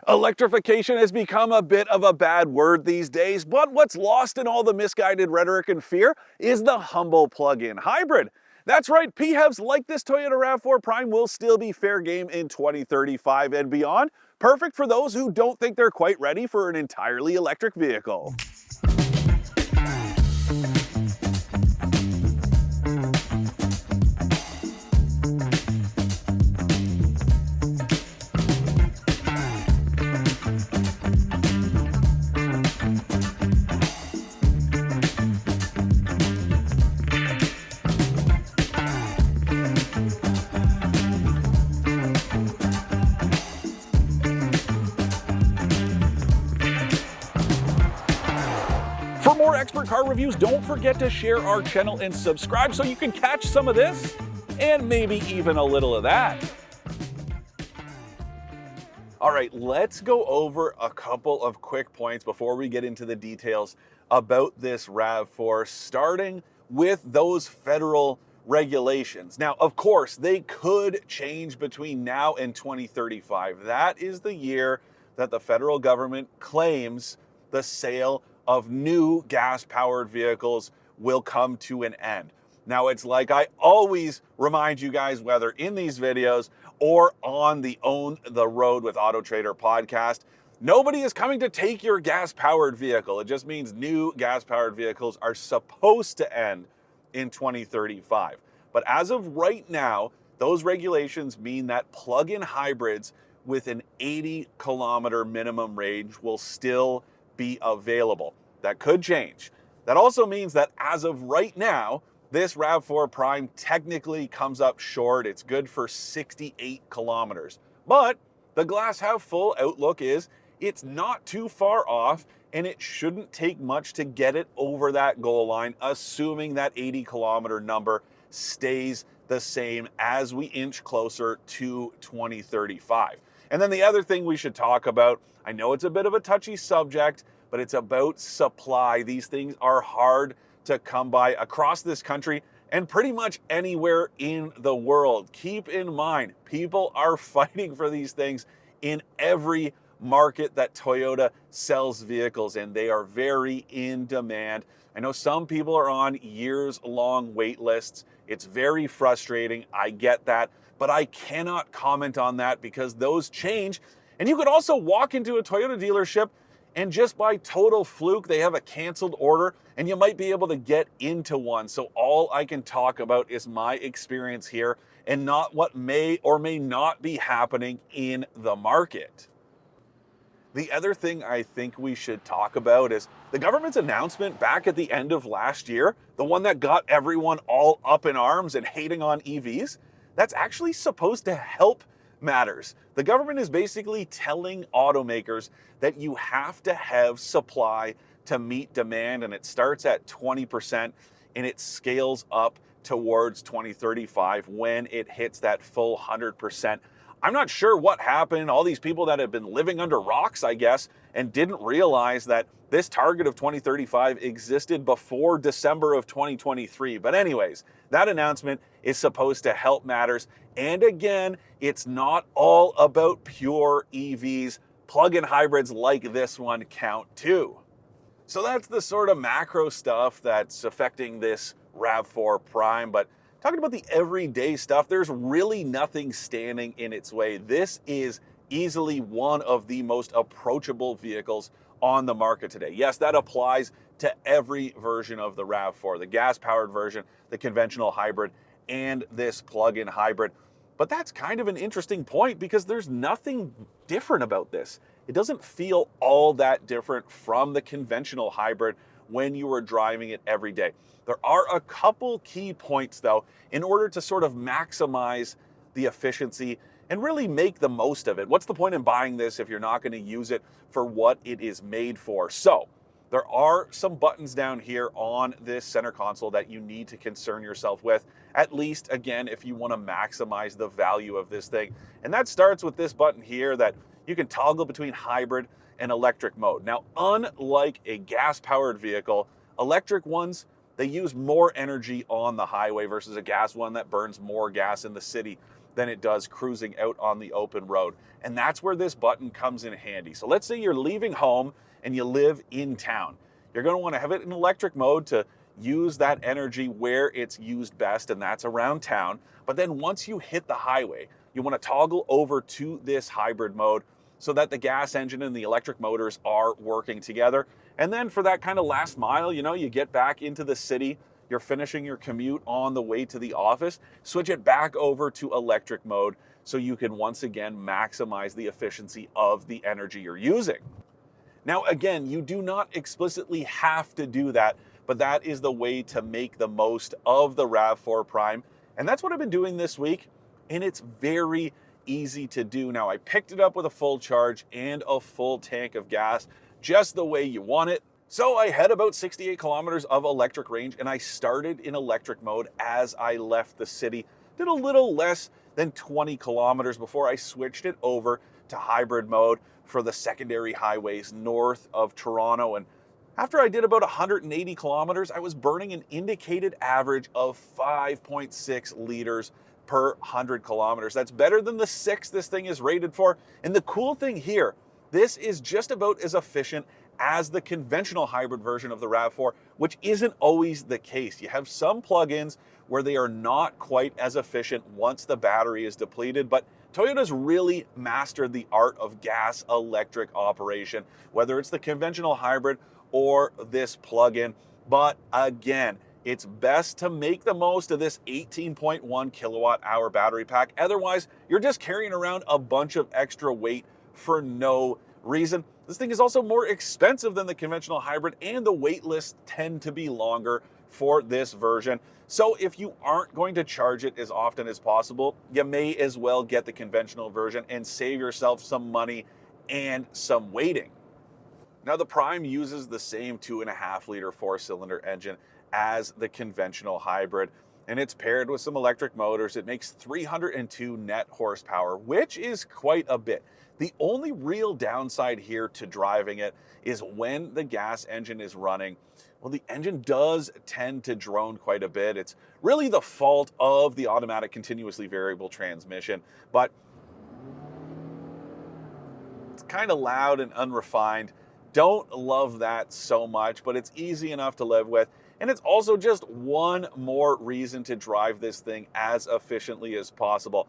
Electrification has become a bit of a bad word these days, but what's lost in all the misguided rhetoric and fear is the humble plug-in hybrid. That's right, PHEVs like this Toyota RAV4 Prime will still be fair game in 2035 and beyond, perfect for those who don't think they're quite ready for an entirely electric vehicle. For more expert car reviews, don't forget to share our channel and subscribe so you can catch some of this and maybe even a little of that. All right, let's go over a couple of quick points before we get into the details about this RAV4, starting with those federal regulations. Now, of course, they could change between now and 2035. That is the year that the federal government claims the sale of new gas-powered vehicles will come to an end. Now, it's like I always remind you guys, whether in these videos or on the Own the Road with AutoTrader podcast, nobody is coming to take your gas-powered vehicle. It just means new gas-powered vehicles are supposed to end in 2035. But as of right now, those regulations mean that plug-in hybrids with an 80-kilometer minimum range will still be available. That could change. That also means that as of right now, this RAV4 Prime technically comes up short. It's good for 68 kilometers. But the glass half full outlook is it's not too far off, and it shouldn't take much to get it over that goal line, assuming that 80 kilometer number stays the same as we inch closer to 2035. And then the other thing we should talk about, I know it's a bit of a touchy subject, but it's about supply. These things are hard to come by across this country and pretty much anywhere in the world. Keep in mind, people are fighting for these things in every market that Toyota sells vehicles in. They are very in demand. I know some people are on years-long wait lists. It's very frustrating. I get that, but I cannot comment on that because those change. And you could also walk into a Toyota dealership and just by total fluke, they have a canceled order and you might be able to get into one. So all I can talk about is my experience here and not what may or may not be happening in the market. The other thing I think we should talk about is the government's announcement back at the end of last year, the one that got everyone all up in arms and hating on EVs, that's actually supposed to help matters. The government is basically telling automakers that you have to have supply to meet demand, and it starts at 20% and it scales up towards 2035 when it hits that full 100%. I'm not sure what happened. All these people that have been living under rocks, I guess, and didn't realize that this target of 2035 existed before December of 2023. But anyways, that announcement is supposed to help matters. And again, it's not all about pure EVs. Plug-in hybrids like this one count too. So that's the sort of macro stuff that's affecting this RAV4 Prime. But talking about the everyday stuff, there's really nothing standing in its way. This is easily one of the most approachable vehicles on the market today. Yes, that applies to every version of the RAV4, the gas-powered version, the conventional hybrid, and this plug-in hybrid. But that's kind of an interesting point because there's nothing different about this. It doesn't feel all that different from the conventional hybrid when you are driving it every day. There are a couple key points though, in order to sort of maximize the efficiency and really make the most of it. What's the point in buying this if you're not going to use it for what it is made for? So there are some buttons down here on this center console that you need to concern yourself with, at least again, if you want to maximize the value of this thing. And that starts with this button here that you can toggle between hybrid and electric mode. Now, unlike a gas-powered vehicle, electric ones, they use more energy on the highway versus a gas one that burns more gas in the city. than it does cruising out on the open road. And that's where this button comes in handy. So let's say you're leaving home and you live in town. You're going to want to have it in electric mode to use that energy where it's used best, and that's around town. But then once you hit the highway, you want to toggle over to this hybrid mode so that the gas engine and the electric motors are working together. And then for that kind of last mile, you get back into the city, you're finishing your commute on the way to the office, switch it back over to electric mode so you can once again maximize the efficiency of the energy you're using. Now, again, you do not explicitly have to do that, but that is the way to make the most of the RAV4 Prime. And that's what I've been doing this week, and it's very easy to do. Now, I picked it up with a full charge and a full tank of gas, just the way you want it. So I had about 68 kilometers of electric range, and I started in electric mode as I left the city. Did a little less than 20 kilometers before I switched it over to hybrid mode for the secondary highways north of Toronto. And after I did about 180 kilometers, I was burning an indicated average of 5.6 liters per 100 kilometers. That's better than the 6 this thing is rated for. And the cool thing here, this is just about as efficient as the conventional hybrid version of the RAV4, which isn't always the case. You have some plugins where they are not quite as efficient once the battery is depleted, but Toyota's really mastered the art of gas electric operation, whether it's the conventional hybrid or this plug-in. But again, it's best to make the most of this 18.1 kilowatt hour battery pack. Otherwise, you're just carrying around a bunch of extra weight for no reason. This thing is also more expensive than the conventional hybrid, and the wait lists tend to be longer for this version. So if you aren't going to charge it as often as possible, you may as well get the conventional version and save yourself some money and some waiting. Now, the Prime uses the same 2.5 liter 4-cylinder engine as the conventional hybrid, and it's paired with some electric motors. It makes 302 net horsepower, which is quite a bit. The only real downside here to driving it is when the gas engine is running, well, the engine does tend to drone quite a bit. It's really the fault of the automatic continuously variable transmission, but it's kind of loud and unrefined. Don't love that so much, but it's easy enough to live with. And it's also just one more reason to drive this thing as efficiently as possible.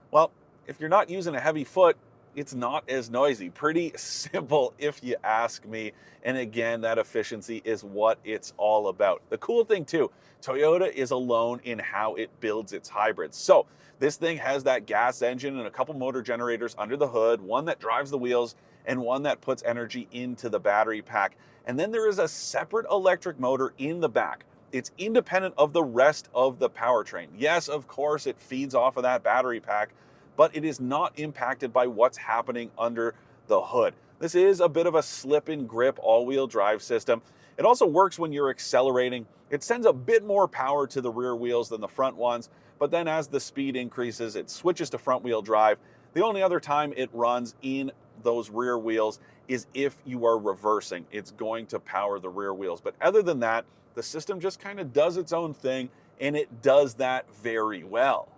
Well, if you're not using a heavy foot, it's not as noisy. Pretty simple if you ask me. And again, that efficiency is what it's all about. The cool thing too, Toyota is alone in how it builds its hybrids. So this thing has that gas engine and a couple motor generators under the hood, one that drives the wheels and one that puts energy into the battery pack. And then there is a separate electric motor in the back. It's independent of the rest of the powertrain. Yes, of course, it feeds off of that battery pack, but it is not impacted by what's happening under the hood. This is a bit of a slip and grip all-wheel drive system. It also works when you're accelerating. It sends a bit more power to the rear wheels than the front ones, but then as the speed increases, it switches to front-wheel drive. The only other time it runs in those rear wheels is if you are reversing. It's going to power the rear wheels. But other than that, the system just kind of does its own thing, and it does that very well.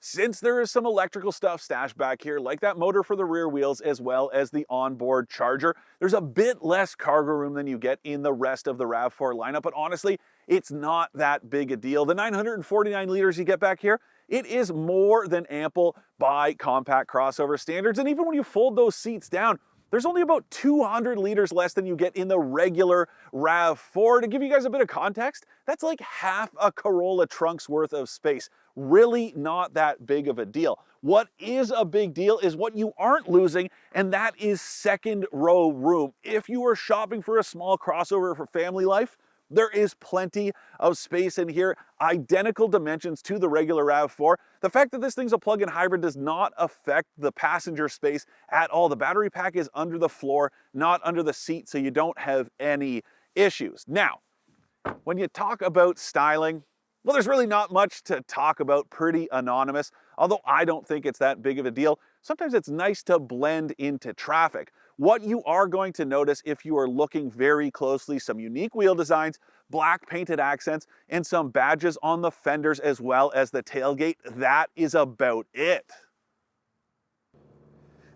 Since there is some electrical stuff stashed back here, like that motor for the rear wheels as well as the onboard charger, there's a bit less cargo room than you get in the rest of the RAV4 lineup, but honestly, it's not that big a deal. The 949 liters you get back here, it is more than ample by compact crossover standards, and even when you fold those seats down, there's only about 200 liters less than you get in the regular RAV4. To give you guys a bit of context, that's like half a Corolla trunk's worth of space. Really not that big of a deal. What is a big deal is what you aren't losing, and that is second row room. If you are shopping for a small crossover for family life, there is plenty of space in here, identical dimensions to the regular RAV4. The fact that this thing's a plug-in hybrid does not affect the passenger space at all. The battery pack is under the floor, not under the seat, so you don't have any issues. Now, when you talk about styling, well, there's really not much to talk about, pretty anonymous, although I don't think it's that big of a deal. sometimes it's nice to blend into traffic. What you are going to notice if you are looking very closely, some unique wheel designs, black painted accents, and some badges on the fenders as well as the tailgate. That is about it.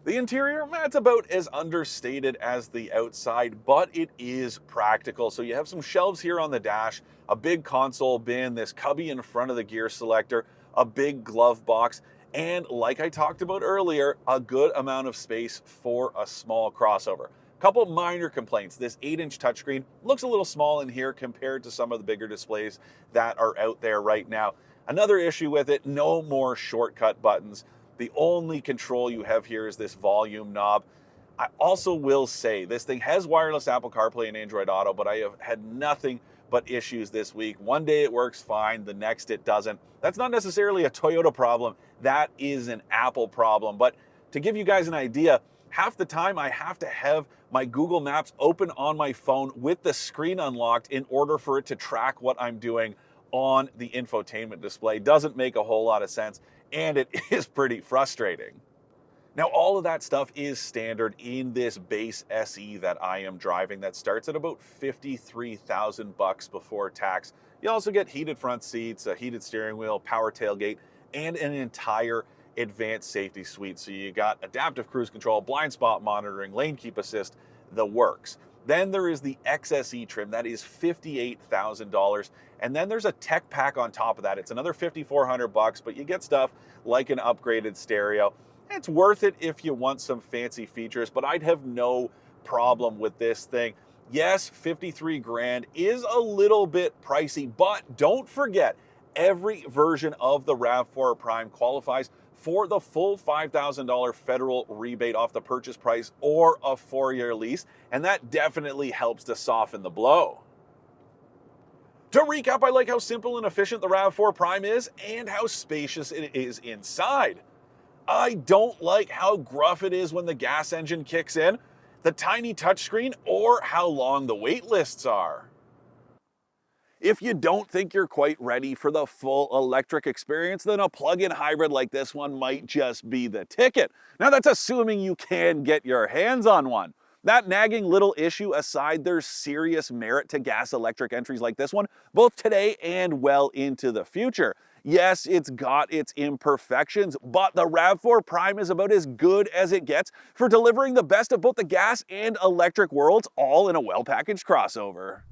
The interior, it's about as understated as the outside, but it is practical. So you have some shelves here on the dash, a big console bin, this cubby in front of the gear selector, a big glove box, and like I talked about earlier, a good amount of space for a small crossover. Couple minor complaints. This 8-inch touchscreen looks a little small in here compared to some of the bigger displays that are out there right now. Another issue with it, no more shortcut buttons. The only control you have here is this volume knob. I also will say this thing has wireless Apple CarPlay and Android Auto, but I have had nothing but issues this week. One day it works fine, the next it doesn't. That's not necessarily a Toyota problem, that is an Apple problem. But to give you guys an idea, half the time I have to have my Google Maps open on my phone with the screen unlocked in order for it to track what I'm doing on the infotainment display. Doesn't make a whole lot of sense, and it is pretty frustrating. Now, all of that stuff is standard in this base SE that I am driving that starts at about $53,000 before tax. You also get heated front seats, a heated steering wheel, power tailgate, and an entire advanced safety suite. So you got adaptive cruise control, blind spot monitoring, lane keep assist, the works. Then there is the XSE trim, that is $58,000. And then there's a tech pack on top of that. It's another $5,400, but you get stuff like an upgraded stereo. It's worth it if you want some fancy features, but I'd have no problem with this thing. Yes, 53 grand is a little bit pricey, but don't forget, every version of the RAV4 Prime qualifies for the full $5,000 federal rebate off the purchase price or a 4-year lease, and that definitely helps to soften the blow. To recap, I like how simple and efficient the RAV4 Prime is and how spacious it is inside. I don't like how gruff it is when the gas engine kicks in, the tiny touchscreen, or how long the wait lists are. If you don't think you're quite ready for the full electric experience, then a plug-in hybrid like this one might just be the ticket. Now that's assuming you can get your hands on one. That nagging little issue aside, there's serious merit to gas-electric entries like this one, both today and well into the future. Yes, it's got its imperfections, but the RAV4 Prime is about as good as it gets for delivering the best of both the gas and electric worlds, all in a well-packaged crossover.